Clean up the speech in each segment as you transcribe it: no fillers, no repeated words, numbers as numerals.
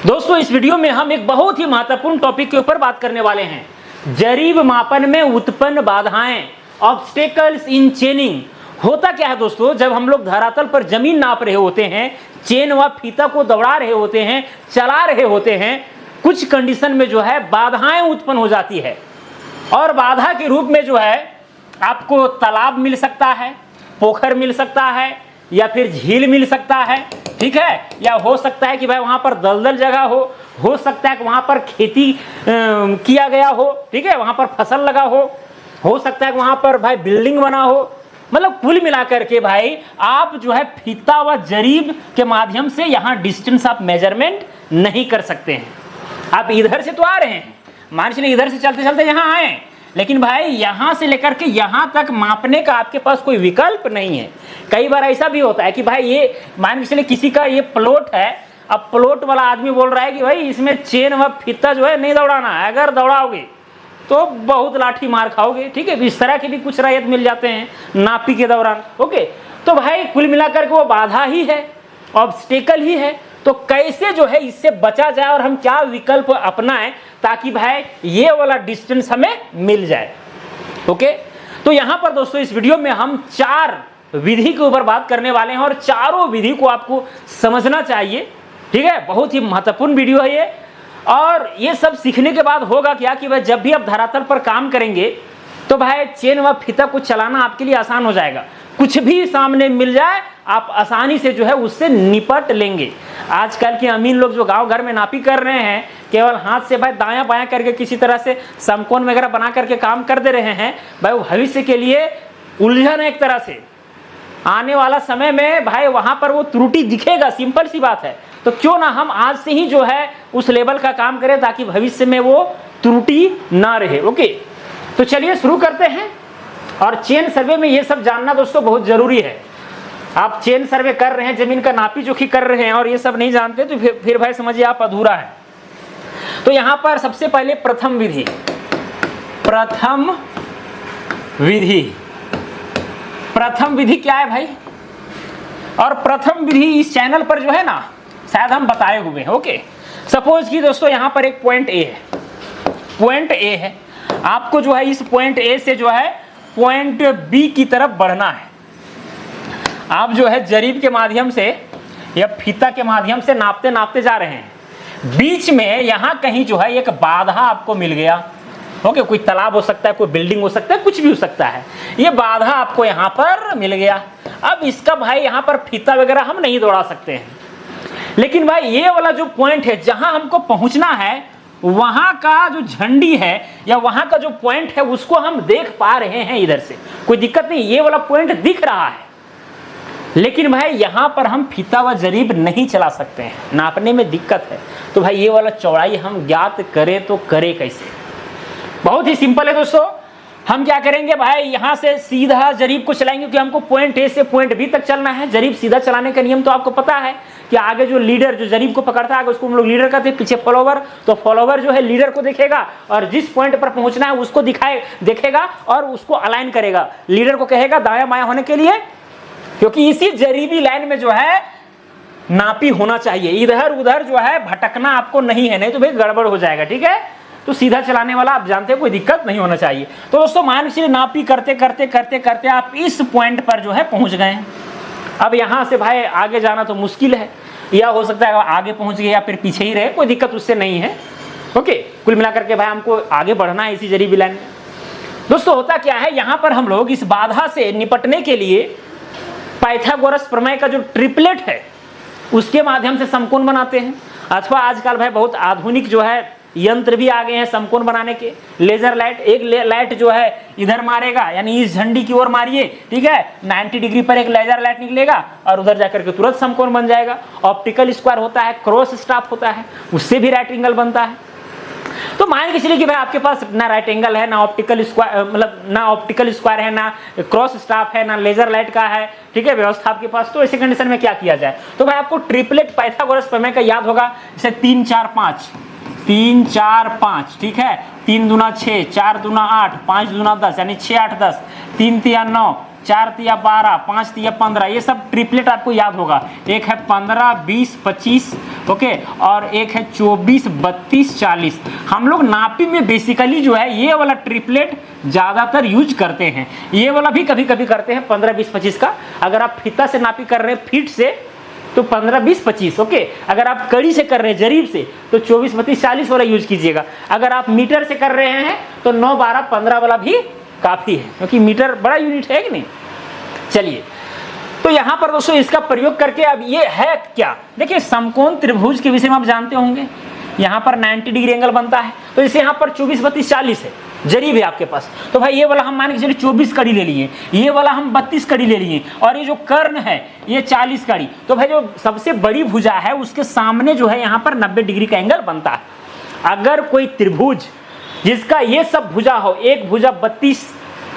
दोस्तों इस वीडियो में हम एक बहुत ही महत्वपूर्ण टॉपिक के ऊपर बात करने वाले हैं। जरीब मापन में उत्पन्न बाधाएं, ऑब्स्टेकल्स इन चेनिंग। होता क्या है दोस्तों, जब हम लोग धरातल पर जमीन नाप रहे होते हैं, चेन व फीता को दौड़ा रहे होते हैं, चला रहे होते हैं, कुछ कंडीशन में जो है बाधाएं उत्पन्न हो जाती है। और बाधा के रूप में जो है आपको तालाब मिल सकता है, पोखर मिल सकता है, या फिर झील मिल सकता है, ठीक है। या हो सकता है कि भाई वहां पर दलदल जगह हो सकता है कि वहां पर खेती किया गया हो, ठीक है, वहां पर फसल लगा हो सकता है कि वहां पर भाई बिल्डिंग बना हो। मतलब कुल मिलाकर के भाई आप जो है फीता व जरीब के माध्यम से यहाँ डिस्टेंस आप मेजरमेंट नहीं कर सकते हैं। आप इधर से तो आ रहे हैं, मान चलिए इधर से चलते चलते यहाँ आए, लेकिन भाई यहां से लेकर के यहां तक मापने का आपके पास कोई विकल्प नहीं है। कई बार ऐसा भी होता है कि भाई ये मान के चलिए किसी का ये प्लॉट है, अब प्लॉट वाला आदमी बोल रहा है कि भाई इसमें चेन व फीता जो है नहीं दौड़ाना है, अगर दौड़ाओगे तो बहुत लाठी मार खाओगे, ठीक है। इस तरह के भी कुछ रायत मिल जाते हैं नापी के दौरान, ओके। तो भाई कुल मिलाकर के वो बाधा ही है, ऑब्स्टेकल ही है। तो कैसे जो है इससे बचा जाए और हम क्या विकल्प अपनाएं ताकि भाई ये वाला डिस्टेंस हमें मिल जाए, ओके। तो यहां पर दोस्तों इस वीडियो में हम 4 विधि के ऊपर बात करने वाले हैं और चारों विधि को आपको समझना चाहिए, ठीक है। बहुत ही महत्वपूर्ण वीडियो है ये। और ये सब सीखने के बाद होगा क्या कि भाई जब भी आप धरातल पर काम करेंगे तो भाई चेन व फीता को चलाना आपके लिए आसान हो जाएगा। कुछ भी सामने मिल जाए आप आसानी से जो है उससे निपट लेंगे। आजकल के अमीन लोग जो गांव घर में नापी कर रहे हैं, केवल हाथ से भाई दायां बायां करके किसी तरह से समकोण वगैरह बना करके काम कर दे रहे हैं, भाई भविष्य के लिए उलझन है एक तरह से। आने वाला समय में भाई वहां पर वो त्रुटि दिखेगा, सिंपल सी बात है। तो क्यों ना हम आज से ही जो है उस लेवल का काम करें ताकि भविष्य में वो त्रुटि ना रहे, ओके। तो चलिए शुरू करते हैं। और चेन सर्वे में ये सब जानना दोस्तों बहुत जरूरी है। आप चेन सर्वे कर रहे हैं, जमीन का नापी जोखी कर रहे हैं और ये सब नहीं जानते तो फिर भाई समझिए आप अधूरा है। तो यहां पर सबसे पहले प्रथम विधि क्या है भाई? और प्रथम विधि इस चैनल पर जो है ना शायद हम बताए हुए हैं, ओके। सपोज कि दोस्तों यहां पर एक पॉइंट ए है, आपको जो है इस पॉइंट ए से जो है पॉइंट बी की तरफ बढ़ना है। आप जो है जरीब के माध्यम से या फीता के माध्यम से नापते नापते जा रहे हैं। बीच में यहां कहीं जो है एक बाधा आपको मिल गया, ओके। कोई तालाब हो सकता है, कोई बिल्डिंग हो सकता है, कुछ भी हो सकता है। ये बाधा आपको यहां पर मिल गया। अब इसका भाई यहां पर फीता वगैरह हम नहीं दौड़ा सकते हैं, लेकिन भाई ये वाला जो पॉइंट है जहां हमको पहुंचना है, वहां का जो झंडी है या वहां का जो पॉइंट है उसको हम देख पा रहे हैं इधर से, कोई दिक्कत नहीं। ये वाला पॉइंट दिख रहा है, लेकिन भाई यहां पर हम फीता व जरीब नहीं चला सकते हैं, नापने में दिक्कत है। तो भाई ये वाला चौड़ाई हम ज्ञात करें तो करें कैसे? बहुत ही सिंपल है दोस्तों। हम क्या करेंगे भाई, यहां से सीधा जरीब को चलाएंगे क्योंकि हमको पॉइंट ए से पॉइंट बी तक चलना है। जरीब सीधा चलाने का नियम तो आपको पता है कि आगे जो लीडर जो जरीब को पकड़ता है उसको हम लोग लीडर कहते हैं, पीछे फॉलोवर। तो फॉलोवर जो है लीडर को देखेगा और जिस पॉइंट पर पहुंचना है उसको देखेगा और उसको अलाइन करेगा। लीडर को कहेगा दायां बायां होने के लिए, क्योंकि इसी जरीबी लाइन में जो है नापी होना चाहिए। इधर उधर जो है भटकना आपको नहीं है, नहीं तो भाई गड़बड़ हो जाएगा, ठीक है। तो सीधा चलाने वाला आप जानते हैं, कोई दिक्कत नहीं होना चाहिए। तो दोस्तों मान लीजिए नापी करते करते करते करते आप इस पॉइंट पर जो है पहुंच गए हैं। अब यहां से भाई आगे जाना तो मुश्किल है, या हो सकता है आगे पहुंच गए या फिर पीछे ही रहे, कोई दिक्कत उससे नहीं है, ओके। कुल मिलाकर के भाई हमको आगे बढ़ना है इसी जरीबी लाइन में। दोस्तों होता क्या है, यहां पर हम लोग इस बाधा से निपटने के लिए पाइथागोरस प्रमेय का जो ट्रिपलेट है उसके माध्यम से समकोण बनाते हैं। अथवा आजकल भाई बहुत आधुनिक जो है यंत्र भी आ गए हैं समकोण बनाने के। लेजर लाइट, एक लाइट जो है इधर मारेगा, यानी इस झंडी की ओर मारिए, ठीक है, 90 डिग्री पर एक लेजर लाइट निकलेगा और उधर जाकर के तुरंत समकोण बन जाएगा। ऑप्टिकल स्क्वायर होता है, क्रॉस स्टाफ होता है, उससे भी राइट एंगल बनता है। तो मान के चलिए कि भाई आपके पास ना राइट एंगल है, ना ऑप्टिकल स्क्वायर, मतलब ना ऑप्टिकल स्क्वायर है, ना क्रॉस स्टाफ है, ना लेजर लाइट का है, ठीक है, व्यवस्था आपके पास। तो ऐसी कंडीशन में क्या किया जाए? तो भाई आपको ट्रिपलेट पाइथागोरस प्रमेय का याद होगा, जैसे 3 4 5, ठीक है। 3 दूना 6, 4 दूना 8, 5 दूना 10, यानी 6 8 10, 3 3 9, 4 तिया 12, 5 तिया 15, ये सब ट्रिपलेट आपको याद होगा। एक है 15, 20, 25, ओके, और एक है 24, 32, 40। हम लोग नापी में बेसिकली जो है ये वाला ट्रिपलेट ज़्यादातर यूज करते हैं। ये वाला भी कभी कभी करते हैं 15, 20, 25 का। अगर आप फीता से नापी कर रहे हैं फीट से तो 15, 20, 25, ओके। अगर आप कड़ी से कर रहे हैं जरीब से तो 24, 32, 40 वाला यूज कीजिएगा। अगर आप मीटर से कर रहे हैं तो 9, 12, 15 वाला भी काफ़ी है, क्योंकि मीटर बड़ा यूनिट है कि नहीं। चलिए, तो यहां पर दोस्तों इसका प्रयोग करके अब ये है क्या, देखिए समकोण त्रिभुज के विषय में आप जानते होंगे। यहां पर 90 डिग्री एंगल बनता है, तो जैसे यहां पर 24, 32, 40 है, जरीब है आपके पास, तो भाई ये वाला हम मान के चलिए 24 कड़ी ले लिए, ये वाला हम 32 कड़ी ले लिए, और ये जो कर्ण है ये 40 कड़ी। तो भाई जो सबसे बड़ी भुजा है उसके सामने जो है यहाँ पर 90 डिग्री का एंगल बनता है। अगर कोई त्रिभुज जिसका ये सब भुजा हो, एक भुजा 32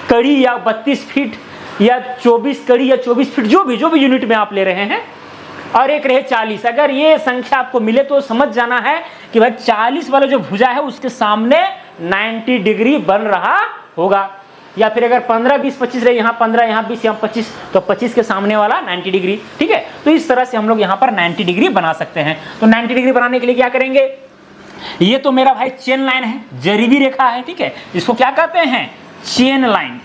कड़ी या 32 फीट या 24 कड़ी या 24 फीट, जो भी यूनिट में आप ले रहे हैं, और एक रहे 40, अगर ये संख्या आपको मिले तो समझ जाना है कि भाई 40 वाला जो भुजा है उसके सामने 90 डिग्री बन रहा होगा। या फिर अगर 15, 20, 25 रहे, यहाँ 15, यहाँ 20, यहाँ 25, तो 25 के सामने वाला 90 डिग्री, ठीक है। तो इस तरह से हम लोग यहाँ पर 90 डिग्री बना सकते हैं। तो 90 डिग्री बनाने के लिए क्या करेंगे, ये तो मेरा भाई चेन लाइन है, जरीबी रेखा है, ठीक है। इसको क्या कहते हैं, chain line,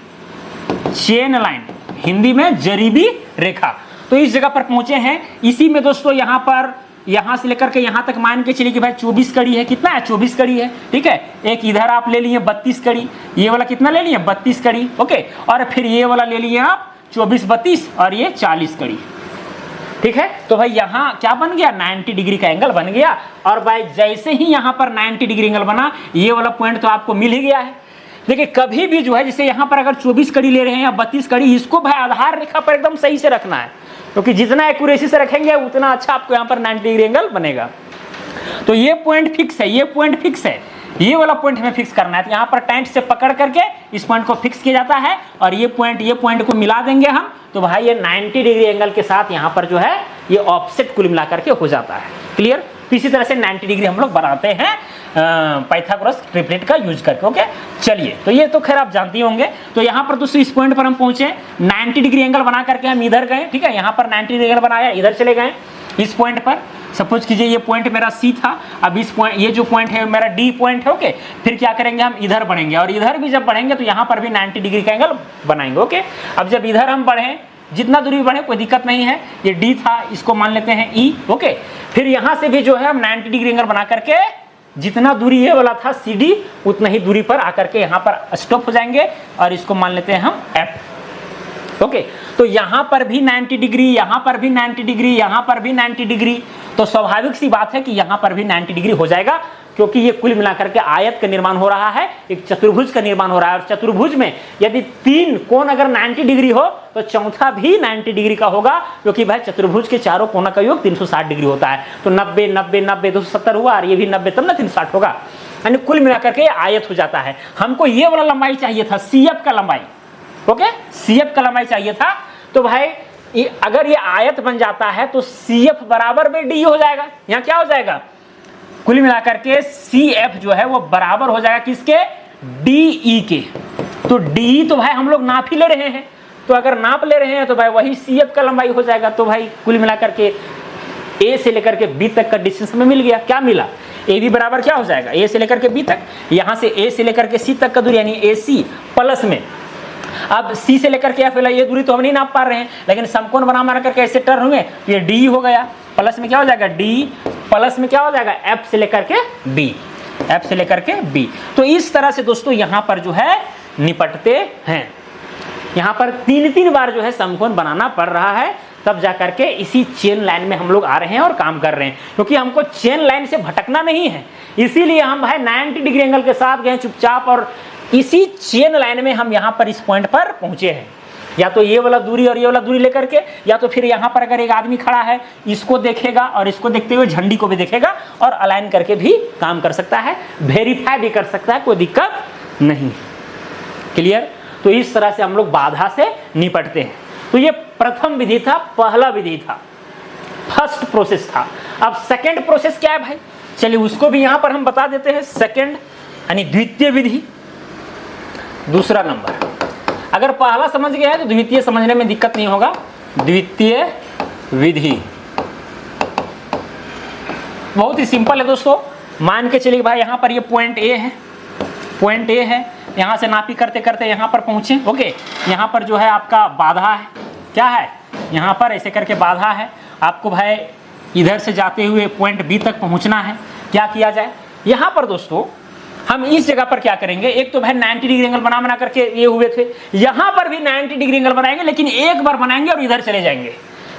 chain line, Hindi में जरीबी रेखा। तो इस जगह पर पहुंचे हैं। इसी में दोस्तों यहाँ पर, यहाँ से लेकर के यहाँ तक मान के चलिए कि भाई 24 कड़ी है, कितना है, 24 कड़ी है, ठीक है। एक इधर आप ले लिए 32 कड़ी, ये वाला कितना ले लिए, 32 कड़ी, ओके। और फिर ये वाला ले लिए आप 24, 32, और ये 40 कड़ी, ठीक है। तो भाई यहाँ क्या बन गया, 90 डिग्री का एंगल बन गया। और भाई जैसे ही यहाँ पर 90 डिग्री एंगल बना, ये वाला पॉइंट तो आपको मिल ही गया है। देखिए कभी भी जो है, जैसे यहाँ पर अगर 24 कड़ी ले रहे हैं या 32 कड़ी, इसको भाई आधार रेखा पर एकदम सही से रखना है, क्योंकि जितना एक्यूरेसी से रखेंगे उतना अच्छा आपको यहाँ पर 90 डिग्री एंगल बनेगा। तो ये पॉइंट फिक्स है, ये पॉइंट फिक्स है, ये वाला पॉइंट हमें फिक्स करना है। तो यहाँ पर टाइट से पकड़ करके इस पॉइंट को फिक्स किया जाता है, और ये पॉइंट को मिला देंगे हम, तो भाई ये 90 डिग्री एंगल के साथ यहाँ पर जो है ये ऑफसेट कुल मिला करके हो जाता है। क्लियर। तो इसी तरह से 90 डिग्री हम लोग बनाते हैं पाइथागोरस ट्रिपलेट का यूज करके, ओके। चलिए, तो ये तो खैर आप जानते होंगे। तो यहाँ पर दोस्तों इस पॉइंट पर हम पहुंचे, 90 डिग्री एंगल बना करके हम इधर गए, ठीक है। यहाँ पर 90 डिग्री एंगल बनाया, इधर चले गए इस पॉइंट पर। सपोज कीजिए ये पॉइंट मेरा सी था, अब इस पॉइंट, ये जो पॉइंट है मेरा डी पॉइंट है, ओके। फिर क्या करेंगे, हम इधर बढ़ेंगे, और इधर भी जब बढ़ेंगे तो यहाँ पर भी 90 डिग्री का एंगल बनाएंगे, ओके। अब जब इधर हम बढ़े, जितना दूरी बढ़े कोई दिक्कत नहीं है, ये डी था, इसको मान लेते हैं ई, ओके। फिर यहाँ से भी जो है हम 90 डिग्री एंगल बना करके जितना दूरी ये वाला था सी डी, उतना ही दूरी पर आकर के यहाँ पर स्टॉप हो जाएंगे, और इसको मान लेते हैं हम एफ, ओके। तो यहाँ पर भी 90 डिग्री, यहाँ पर भी 90 डिग्री, यहाँ पर भी 90 डिग्री। तो स्वाभाविक सी बात है कि यहाँ पर भी 90 डिग्री हो जाएगा, क्योंकि ये कुल मिलाकर के आयत का निर्माण हो रहा है, एक चतुर्भुज का निर्माण हो रहा है। और चतुर्भुज में यदि 3 कोण अगर 90 डिग्री हो तो चौथा भी 90 डिग्री का होगा, क्योंकि भाई चतुर्भुज के चारों कोणों का योग 360 डिग्री होता है। तो 90, 90, 90, 270 हुआ, और ये भी 90, तब ना 360 होगा, यानी कुल मिलाकर के आयत हो जाता है। हमको ये वाला लंबाई चाहिए था, CF का लंबाई, ओके, CF का लंबाई चाहिए था। तो भाई अगर ये आयत बन जाता है तो CF बराबर में D हो जाएगा। यहाँ क्या हो जाएगा, कुल मिलाकर के CF जो है वो बराबर हो जाएगा किसके, DE के। तो DE तो भाई हम लोग नाप ही ले रहे हैं, तो अगर नाप ले रहे हैं तो भाई वही CF का लंबाई हो जाएगा। तो भाई कुल मिलाकर के A से लेकर के B तक का डिस्टेंस हमें मिल गया। क्या मिला, AB बराबर क्या हो जाएगा, A से लेकर के B तक, यहाँ से A से लेकर के C तक का दूरी यानी AC प्लस में, अब C से लेकर के F, ये दूरी तो हम नहीं नाप पा रहे हैं, लेकिन समकोण बना करके ऐसे टर्न हुए, तो ये D हो गया, प्लस में क्या हो जाएगा, D प्लस में क्या हो जाएगा, F से लेकर के B, F से लेकर के B। तो इस तरह से दोस्तों यहाँ पर जो है निपटते हैं। यहाँ पर 3 बार जो है समकोण बनाना पड़ रहा है, तब जाकर के इसी चेन लाइन में हम लोग आ रहे हैं और काम कर रहे हैं, क्योंकि हमको चेन लाइन से भटकना नहीं है। इसीलिए हम भाई 90 डिग्री एंगल के साथ गए चुपचाप, और इसी चेन लाइन में हम यहाँ पर इस पॉइंट पर पहुंचे हैं। या तो ये वाला दूरी और ये वाला दूरी लेकर के, या तो फिर यहाँ पर अगर एक आदमी खड़ा है, इसको देखेगा और इसको देखते हुए झंडी को भी देखेगा, और अलाइन करके भी काम कर सकता है, वेरीफाई भी कर सकता है, कोई दिक्कत नहीं। क्लियर। तो इस तरह से हम लोग बाधा से निपटते हैं। तो ये प्रथम विधि था, पहला विधि था, फर्स्ट प्रोसेस था। अब सेकंड प्रोसेस क्या है भाई, चलिए उसको भी यहां पर हम बता देते हैं। सेकंड यानी द्वितीय विधि, दूसरा नंबर। अगर पहला समझ गया है तो द्वितीय समझने में दिक्कत नहीं होगा। द्वितीय विधि बहुत ही सिंपल है दोस्तों। मान के चलिए भाई यहाँ पर ये पॉइंट ए है, पॉइंट ए है, यहाँ से नापी करते करते यहाँ पर पहुँचे। ओके, यहाँ पर जो है आपका बाधा है, क्या है यहाँ पर ऐसे करके बाधा है। आपको भाई इधर से जाते हुए पॉइंट बी तक पहुँचना है। क्या किया जाए यहाँ पर दोस्तों, हम इस जगह पर क्या करेंगे, एक तो भाई 90 डिग्री एंगल बना करके ये हुए थे, यहाँ पर भी 90 डिग्री एंगल बनाएंगे, लेकिन एक बार बनाएंगे और इधर चले जाएंगे।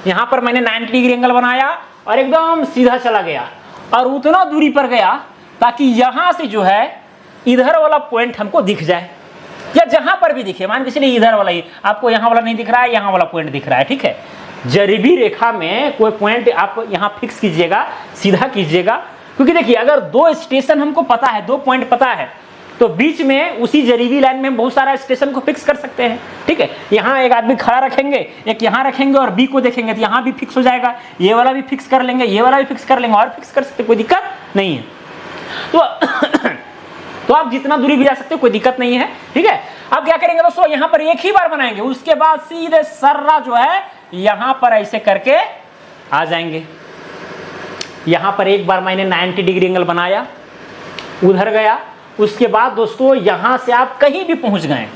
यहाँ पर मैंने 90 डिग्री एंगल बनाया और एकदम सीधा चला गया और उतना दूरी पर गया ताकि यहाँ से जो है इधर वाला पॉइंट हमको दिख जाए, या जहाँ पर भी दिखे। मान के चलिए इधर वाला ही आपको यहाँ वाला नहीं दिख रहा है, यहाँ वाला पॉइंट दिख रहा है, ठीक है। जरीबी रेखा में कोई पॉइंट आप यहाँ फिक्स कीजिएगा, सीधा कीजिएगा, क्योंकि देखिए अगर दो स्टेशन हमको पता है, दो पॉइंट पता है, तो बीच में उसी जरीबी लाइन में बहुत सारा स्टेशन को फिक्स कर सकते हैं, ठीक है। यहाँ एक आदमी खड़ा रखेंगे, एक यहाँ रखेंगे और बी को देखेंगे तो यहाँ भी फिक्स हो जाएगा, ये वाला भी फिक्स कर लेंगे, ये वाला भी फिक्स कर लेंगे और फिक्स कर सकते, कोई दिक्कत नहीं है। तो आप जितना दूरी भी जा सकते हो, कोई दिक्कत नहीं है, ठीक है। अब क्या करेंगे दोस्तों, यहाँ पर एक ही बार बनाएंगे, उसके बाद सीधे सर्रा जो है यहाँ पर ऐसे करके आ जाएंगे। यहाँ पर एक बार मैंने 90 डिग्री एंगल बनाया, उधर गया, उसके बाद दोस्तों यहाँ से आप कहीं भी पहुँच गए,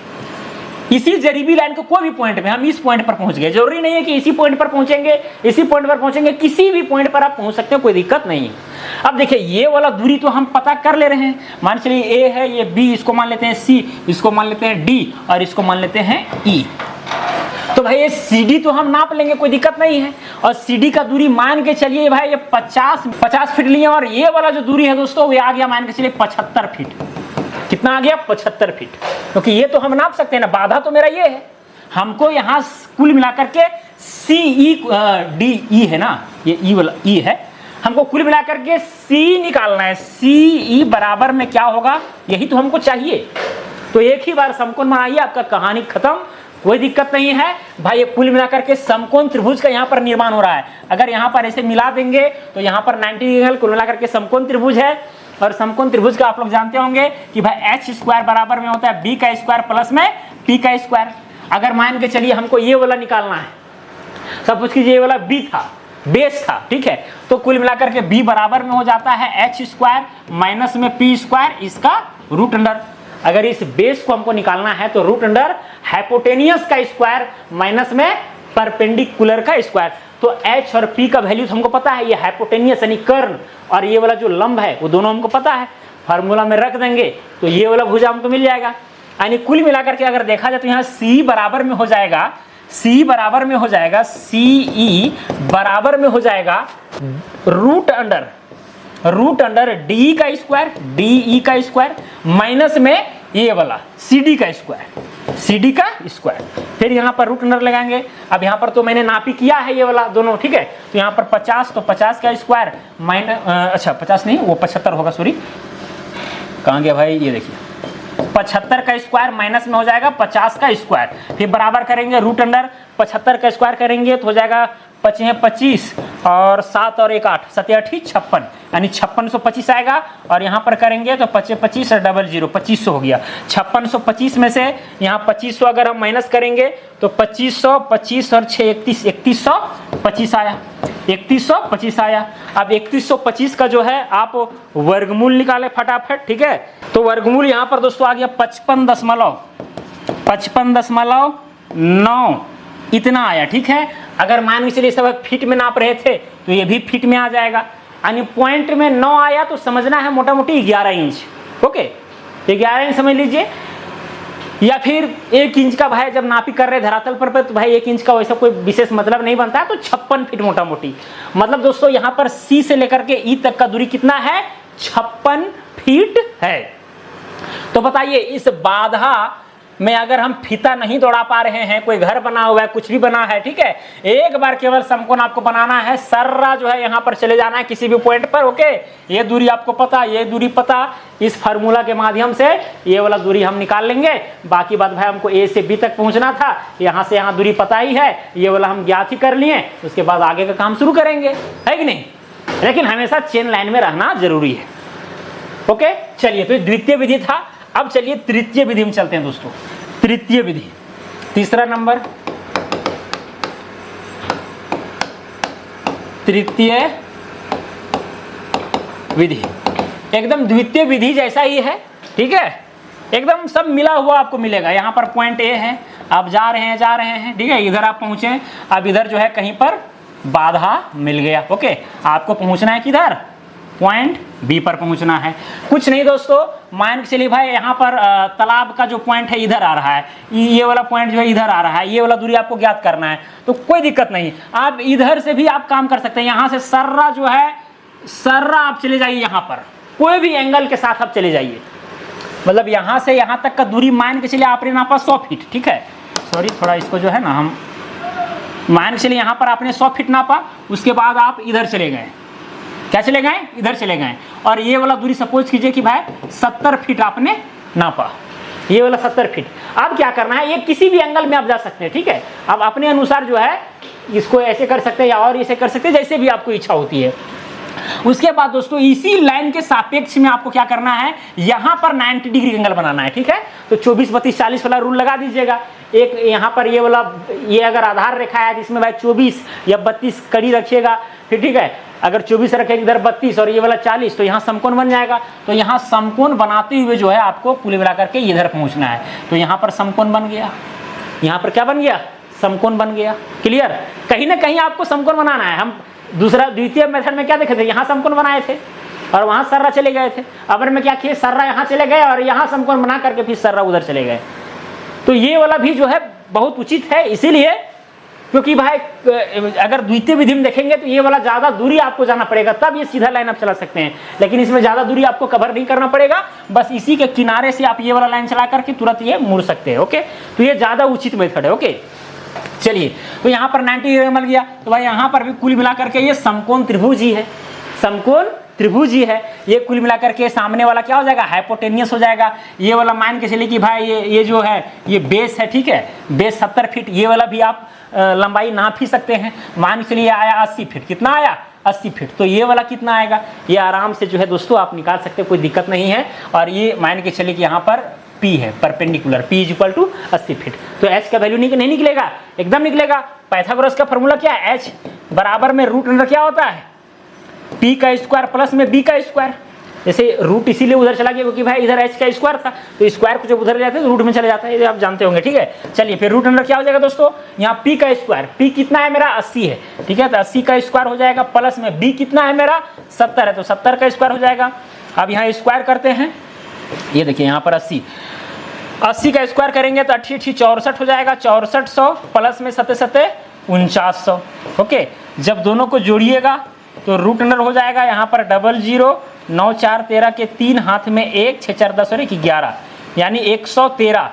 इसी जरीबी लाइन के कोई भी पॉइंट में, हम इस पॉइंट पर पहुँच गए, जरूरी नहीं है कि इसी पॉइंट पर पहुँचेंगे, इसी पॉइंट पर पहुँचेंगे, किसी भी पॉइंट पर आप पहुँच सकते हो, कोई दिक्कत नहीं है। अब देखिए ये वाला दूरी तो हम पता कर ले रहे हैं, मान चलिए ए है, ये बी, इसको मान लेते हैं सी, इसको मान लेते हैं डी और इसको मान लेते हैं ई। तो भाई ये CD तो हम नाप लेंगे, कोई दिक्कत नहीं है। और CD का दूरी मान के चलिए भाई ये 50 फीट लिए, और ये वाला जो दूरी है दोस्तों वो आ गया मान के चलिए 75 फीट। कितना आ गया, 75 फीट, क्योंकि ये तो हम नाप सकते हैं ना, बाधा तो मेरा ये है। हमको यहाँ कुल मिलाकर के CE है ना, ये ई वाला ई है, हमको कुल मिलाकर के C निकालना है। CE बराबर में क्या होगा, यही तो हमको चाहिए। तो एक ही बार समकोण बनाइए, आपका कहानी खत्म, कोई दिक्कत नहीं है भाई। ये कुल मिलाकर के समकोण त्रिभुज का यहाँ पर निर्माण हो रहा है। अगर यहाँ पर ऐसे मिला देंगे तो यहाँ पर 90 एंगल कुल मिलाकर के समकोण त्रिभुज है। और समकोण त्रिभुज का आप लोग जानते होंगे कि भाई h स्क्वायर बराबर में होता है b का स्क्वायर प्लस में p का स्क्वायर। अगर मान के चलिए हमको ये वाला निकालना है, सपोज कीजिए ये वाला b था, बेस था, ठीक है, तो कुल मिलाकर के b बराबर में हो जाता है h स्क्वायर माइनस में p स्क्वायर, इसका रूट अंडर। अगर इस बेस को हमको निकालना है तो रूट अंडर हाइपोटेनियस का स्क्वायर माइनस में परपेंडिकुलर का स्क्वायर। तो h और p का वैल्यू हमको पता है, ये हाइपोटेनियस यानी कर्ण और ये वाला जो लंब है वो दोनों हमको पता है, फार्मूला में रख देंगे तो ये वाला भुजा हमको मिल जाएगा। यानी कुल मिलाकर के अगर देखा जाए तो यहाँ C बराबर में हो जाएगा, C बराबर में हो जाएगा, CE बराबर में हो जाएगा रूट अंडर डी का स्क्वायर, DE का स्क्वायर माइनस में ये वाला CD का स्क्वायर, फिर यहाँ पर रूट अंडर लगाएंगे। अब यहाँ पर तो मैंने नापी किया है ये वाला दोनों, ठीक है, तो यहाँ पर 50, तो 50 का स्क्वायर माइनस, अच्छा 50 नहीं वो 75 होगा, सॉरी कहाँ गया भाई, ये देखिए 75 का स्क्वायर माइनस में हो जाएगा 50 का स्क्वायर, फिर बराबर करेंगे रूट अंडर 75 का स्क्वायर करेंगे तो हो जाएगा 25 और 7 और 1 8, 7 8 56, यानी 5625 आएगा। और यहाँ पर करेंगे तो 25 और डबल 0 2500 हो गया। 5625 में से यहाँ 2500 अगर हम माइनस करेंगे तो 2500, 25 और 6 3125 आया, 3125 आया। अब 3125 का जो है आप वर्गमूल निकाले फटाफट, ठीक है। तो वर्गमूल यहाँ पर दोस्तों आ गया 55.9 इतना आया, ठीक है। अगर मान के चलिए सब फीट में नाप रहे थे तो ये भी फीट में आ जाएगा, यानी पॉइंट में 9 आया तो समझना है मोटा मोटी 11 इंच, ओके 11 इंच समझ लीजिए। या फिर 1 इंच का भाई जब नापी कर रहे धरातल पर तो भाई 1 इंच का वैसा कोई विशेष मतलब नहीं बनता है, तो 56 फीट मोटा मोटी। मतलब दोस्तों यहाँ पर C से लेकर के E तक का दूरी कितना है, 56 फीट है। तो बताइए इस बाधा में अगर हम फीता नहीं दौड़ा पा रहे हैं, कोई घर बना हुआ है, कुछ भी बना है, ठीक है, एक बार केवल समकोण आपको बनाना है, सर्रा जो है यहाँ पर चले जाना है किसी भी पॉइंट पर, ओके। ये दूरी आपको पता, ये दूरी पता, इस फार्मूला के माध्यम से ये वाला दूरी हम निकाल लेंगे। बाकी बात भाई हमको A से B तक पहुंचना था, यहाँ से यहाँ दूरी पता ही है, ये वाला हम ज्ञात ही कर लिए, उसके बाद आगे का काम शुरू करेंगे, है कि नहीं। लेकिन हमेशा चेन लाइन में रहना जरूरी है, ओके। चलिए तो द्वितीय विधि था, अब चलिए तृतीय विधि में चलते हैं दोस्तों। तृतीय विधि तीसरा नंबर तृतीय विधि, एकदम द्वितीय विधि जैसा ही है, ठीक है, एकदम सब मिला हुआ आपको मिलेगा। यहाँ पर पॉइंट ए है, आप जा रहे हैं, ठीक है, इधर आप पहुंचे, अब इधर जो है कहीं पर बाधा मिल गया, ओके, आपको पहुंचना है किधर, पॉइंट बी पर पहुंचना है। कुछ नहीं दोस्तों, मान के चलिए भाई यहाँ पर तालाब का जो पॉइंट है इधर आ रहा है, ये वाला पॉइंट जो है इधर आ रहा है, ये वाला दूरी आपको ज्ञात करना है, तो कोई दिक्कत नहीं, आप इधर से भी आप काम कर सकते हैं। यहाँ से सर्रा जो है, सर्रा आप चले जाइए, यहाँ पर कोई भी एंगल के साथ आप चले जाइए, मतलब यहाँ से यहाँ तक का दूरी मान के चलिए आपने नापा 100 फीट, ठीक है, सॉरी थोड़ा इसको जो है ना हम मान के चलिए यहाँ पर आपने 100 फीट नापा, उसके बाद आप इधर चले गए, क्या चले गए, इधर चले गए, और ये वाला दूरी सपोज कीजिए कि भाई 70 फीट आपने नापा, ये वाला 70 फीट। अब क्या करना है, ये किसी भी एंगल में आप जा सकते हैं, ठीक है, आप अपने अनुसार जो है इसको ऐसे कर सकते हैं या और ऐसे कर सकते हैं, जैसे भी आपको इच्छा होती है। उसके बाद दोस्तों इसी लाइन के सापेक्ष में आपको क्या करना है, यहां पर 90 डिग्री एंगल बनाना है, ठीक है, तो 24, 32, 40 वाला रूल लगा दीजिएगा। एक यहां पर ये वाला, ये अगर आधार रेखा है इसमें भाई 24 या 32 कड़ी रखिएगा, फिर ठीक है, अगर 24 रखेंगे इधर 32 और ये वाला 40, तो यहाँ समकोण बन जाएगा। तो यहाँ समकोण बनाते हुए जो है आपको कुल मिलाकर के इधर पहुंचना है, तो यहाँ पर समकोण बन गया, यहाँ पर क्या बन गया, समकोण बन गया। क्लियर, कहीं ना कहीं आपको समकोण बनाना है। हम दूसरा द्वितीय मेथड में क्या देखे थे, यहाँ समकोण बनाए थे और वहां सर्रा चले गए थे। अबर में क्या किए, सर्रा यहाँ चले गए और यहाँ समकोण बना करके फिर सर्रा उधर चले गए। तो ये वाला भी जो है बहुत उचित है, इसीलिए क्योंकि भाई अगर द्वितीय विधि में देखेंगे तो ये वाला ज्यादा दूरी आपको जाना पड़ेगा, तब ये सीधा लाइन आप चला सकते हैं, लेकिन इसमें ज्यादा दूरी आपको कवर नहीं करना पड़ेगा, बस इसी के किनारे से आप ये वाला लाइन चला करके तुरंत ये मुड़ सकते हैं। ओके, तो ये ज्यादा उचित मेथड है। ओके, चलिए, तो यहाँ पर 90 डिग्री मिल गया, तो भाई यहाँ पर भी कुल मिलाकर के ये समकोण त्रिभुज ही है, समकोण त्रिभुज ही है। ये कुल मिलाकर के सामने वाला क्या हो जाएगा, हाइपोटेनियस हो जाएगा। ये वाला मान के चलिए कि भाई ये जो है ये बेस है, ठीक है, बेस 70 फीट, ये वाला भी आप लंबाई नाप ही सकते हैं। मान के लिए आया 80 फीट, कितना आया 80 फीट, तो ये वाला कितना आएगा, ये आराम से जो है दोस्तों आप निकाल सकते हैं, कोई दिक्कत नहीं है। और ये मान के चलिए कि यहाँ पर P है, परपेंडिकुलर, P = 80 फीट, तो H का वैल्यू नहीं निकलेगा, एकदम निकलेगा। पाइथागोरस का फॉर्मूला क्या है, H बराबर में रूट अंडर क्या होता है, P का स्क्वायर प्लस में B का स्क्वायर। जैसे रूट इसीलिए उधर चला गया क्योंकि भाई इधर H का स्क्वायर था, तो स्क्वायर को जब उधर जाते हैं तो रूट में चले जाता है, ये आप जानते होंगे। ठीक है, चलिए फिर रूट अंडर क्या हो जाएगा दोस्तों, यहाँ P का स्क्वायर, P कितना है मेरा 80 है, ठीक है, तो 80 का स्क्वायर हो जाएगा, प्लस में B कितना है मेरा 70 है, तो 70 का स्क्वायर हो जाएगा। अब यहाँ स्क्वायर करते हैं, ये देखिए यहाँ पर 80 का स्क्वायर करेंगे तो 80 64 हो जाएगा, 6400 प्लस में 7 4900। ओके, जब दोनों को जोड़िएगा तो रूट अंडर हो जाएगा, यहाँ पर 00 9 4 13 के 3 हाथ में 1 6 4 10 और 1 11, यानी 113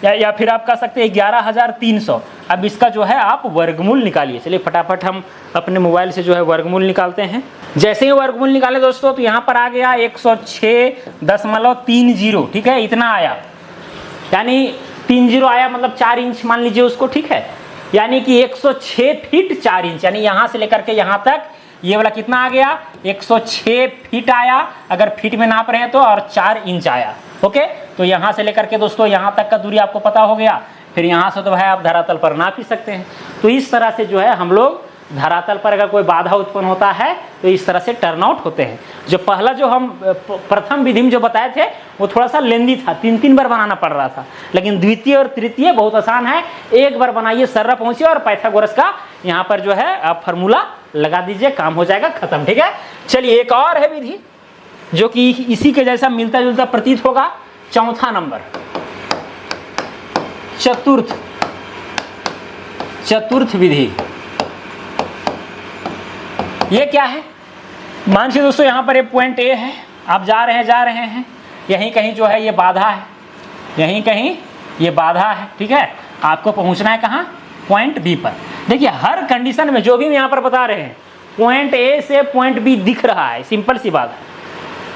या फिर आप कह सकते हैं 11300। अब इसका जो है आप वर्गमूल निकालिए। चलिए फटाफट हम अपने मोबाइल से जो है वर्गमूल निकालते हैं। जैसे ही वर्गमूल निकाले दोस्तों तो यहाँ पर आ गया 106.30, ठीक है, इतना आया, यानी 30 आया, मतलब 4 इंच मान लीजिए उसको, ठीक है, यानी कि 106 फीट 4 इंच, यानी यहाँ से लेकर के यहाँ तक ये वाला कितना आ गया 106 फीट आया अगर फीट में नाप रहे हैं तो, और 4 इंच आया। ओके, तो यहाँ से लेकर के दोस्तों यहाँ तक का दूरी आपको पता हो गया, फिर यहाँ से तो भाई आप धरातल पर नाप ही सकते हैं। तो इस तरह से जो है हम लोग धरातल पर अगर कोई बाधा उत्पन्न होता है तो इस तरह से टर्न आउट होते हैं। जो पहला जो हम प्रथम विधि में जो बताए थे वो थोड़ा सा लेंदी था, 3 बार बनाना पड़ रहा था, लेकिन द्वितीय और तृतीय बहुत आसान है, एक बार बनाइए, सर्रा पहुंचिए और पाइथागोरस का यहाँ पर जो है आप फार्मूला लगा दीजिए, काम हो जाएगा, खत्म। ठीक है, चलिए एक और है विधि जो कि इसी के जैसा मिलता जुलता प्रतीत होगा, चौथा नंबर, चतुर्थ विधि। ये क्या है, मान लीजिए दोस्तों यहाँ पर एक पॉइंट ए है, आप जा रहे हैं, यहीं कहीं जो है ये बाधा है, यहीं कहीं ये बाधा है, ठीक है, आपको पहुँचना है कहाँ, पॉइंट बी पर। देखिए हर कंडीशन में जो भी हम यहाँ पर बता रहे हैं, पॉइंट ए से पॉइंट बी दिख रहा है, सिंपल सी बात है।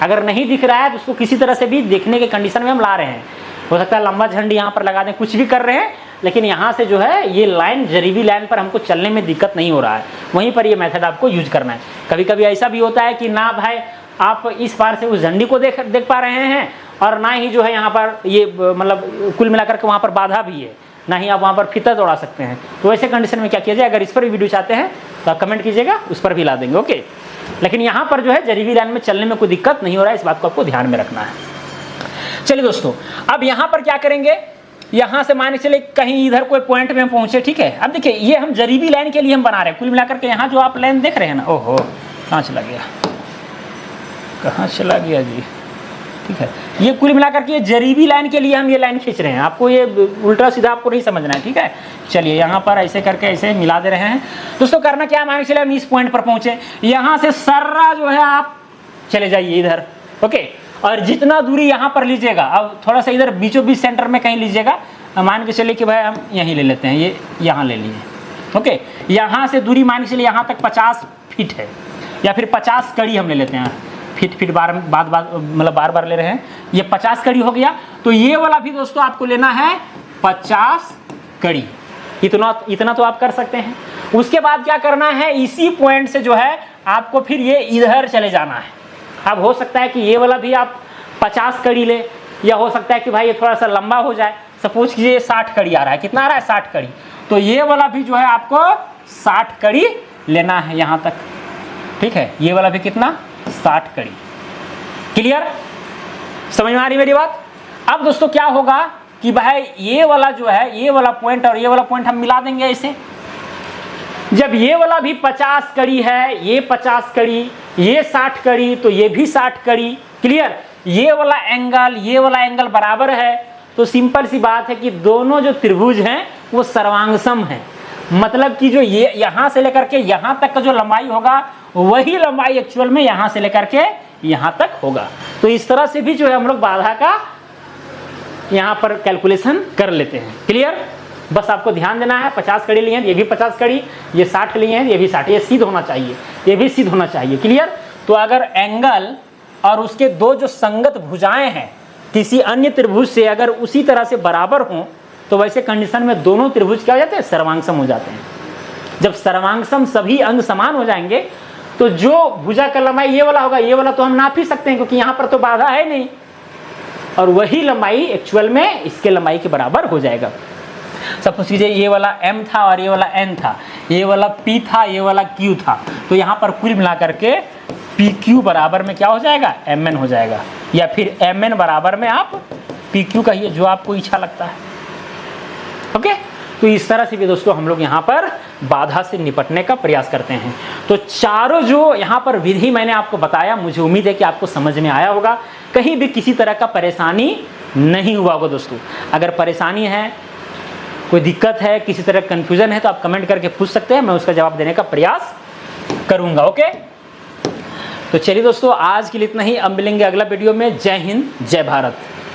अगर नहीं दिख रहा है तो उसको किसी तरह से भी देखने के कंडीशन में हम ला रहे हैं। हो सकता है लंबा झंडी यहाँ पर लगा दें, कुछ भी कर रहे हैं, लेकिन यहाँ से जो है ये लाइन जरीबी लाइन पर हमको चलने में दिक्कत नहीं हो रहा है, वहीं पर ये मेथड आपको यूज करना है। कभी कभी ऐसा भी होता है कि ना भाई आप इस पार से उस झंडी को देख पा रहे हैं और ना ही जो है यहाँ पर ये मतलब कुल मिलाकर के वहाँ पर बाधा भी है, ना ही आप वहाँ पर फीता दौड़ा सकते हैं। तो वैसे कंडीशन में क्या किया जाए, अगर इस पर भी वीडियो चाहते हैं तो आप कमेंट कीजिएगा, उस पर भी ला देंगे। ओके, लेकिन यहाँ पर जो है जरीबी लाइन में चलने में कोई दिक्कत नहीं हो रहा है, इस बात को आपको ध्यान में रखना है। चलिए दोस्तों, अब यहाँ पर क्या करेंगे, यहाँ से मान के चले कहीं इधर कोई पॉइंट में हम पहुंचे, ठीक है। अब देखिए ये हम जरीबी लाइन के लिए हम बना रहे हैं, कुल मिलाकर के यहाँ जो आप लाइन देख रहे हैं ना, ओहो कहाँ चला गया, कहाँ चला गया जी, ठीक है। ये कुल मिलाकर के जरीबी लाइन के लिए हम ये लाइन खींच रहे हैं, आपको ये उल्टा सीधा आपको नहीं समझना है, ठीक है। चलिए यहाँ पर ऐसे करके ऐसे मिला दे रहे हैं दोस्तों। करना क्या, मान के चले हम इस पॉइंट पर पहुंचे, यहाँ से सर्रा जो है आप चले जाइए इधर, ओके। और जितना दूरी यहाँ पर लीजिएगा, अब थोड़ा सा इधर बीचों बीच सेंटर में कहीं लीजिएगा, मान के चलिए कि भाई हम यहीं ले लेते हैं, ये यहाँ ले लिए, ओके। यहाँ से दूरी मान के चलिए यहाँ तक 50 फीट है, या फिर 50 कड़ी हम ले लेते हैं, फीट बार मतलब बार बार ले रहे हैं, ये 50 कड़ी हो गया। तो ये वाला भी दोस्तों आपको लेना है 50 कड़ी, इतना तो आप कर सकते हैं। उसके बाद क्या करना है, इसी पॉइंट से जो है आपको फिर ये इधर चले जाना है। अब हो सकता है कि ये वाला भी आप 50 कड़ी ले, या हो सकता है कि भाई ये थोड़ा सा लंबा हो जाए, सपोज कीजिए 60 कड़ी आ रहा है, कितना आ रहा है 60 कड़ी, तो ये वाला भी जो है आपको 60 कड़ी लेना है यहाँ तक, ठीक है। ये वाला भी कितना, 60 कड़ी। क्लियर, समझ में आ रही मेरी बात। अब दोस्तों क्या होगा कि भाई ये वाला जो है, ये वाला पॉइंट और ये वाला पॉइंट हम मिला देंगे ऐसे। जब ये वाला भी 50 कड़ी है, ये 50 कड़ी, ये 60 कड़ी, तो ये भी 60 कड़ी। क्लियर, ये वाला एंगल बराबर है, तो सिंपल सी बात है कि दोनों जो त्रिभुज हैं वो सर्वांगसम है। मतलब कि जो ये यहाँ से लेकर के यहाँ तक का जो लंबाई होगा, वही लंबाई एक्चुअल में यहाँ से लेकर के यहाँ तक होगा। तो इस तरह से भी जो है हम लोग बाधा का यहाँ पर कैलकुलेशन कर लेते हैं। क्लियर, बस आपको ध्यान देना है, 50 कड़ी लिए हैं, ये भी 50 कड़ी, ये 60 लिए हैं, ये भी 60, ये सिद्ध होना चाहिए, ये भी सिद्ध होना चाहिए। क्लियर, तो अगर एंगल और उसके दो जो संगत भुजाएं हैं किसी अन्य त्रिभुज से अगर उसी तरह से बराबर हों, तो वैसे कंडीशन में दोनों त्रिभुज क्या हो जाते हैं, सर्वांगसम हो जाते हैं। जब सर्वांगसम सभी अंग समान हो जाएंगे, तो जो भुजा का लंबाई ये वाला होगा, ये वाला तो हम नाप ही सकते हैं क्योंकि यहाँ पर तो बाधा है नहीं, और वही लंबाई एक्चुअल में इसके लंबाई के बराबर हो जाएगा। सपोज कीजिए ये वाला m था और ये वाला n था, ये वाला p था, ये वाला q था, तो यहाँ पर कुल मिलाकर के pq बराबर में क्या हो जाएगा, mn हो जाएगा, या फिर mn बराबर में आप pq कहिए, जो आपको इच्छा लगता है। ओके, तो इस तरह से भी दोस्तों हम लोग यहाँ पर बाधा से निपटने का प्रयास करते हैं। तो चारों जो यहाँ पर विधि मैंने आपको बताया, मुझे उम्मीद है कि आपको समझ में आया होगा, कहीं भी किसी तरह का परेशानी नहीं हुआ होगा दोस्तों। अगर परेशानी है, कोई दिक्कत है, किसी तरह कन्फ्यूजन है, तो आप कमेंट करके पूछ सकते हैं, मैं उसका जवाब देने का प्रयास करूंगा। ओके, तो चलिए दोस्तों आज के लिए इतना ही, अब मिलेंगे अगला वीडियो में। जय हिंद, जय भारत।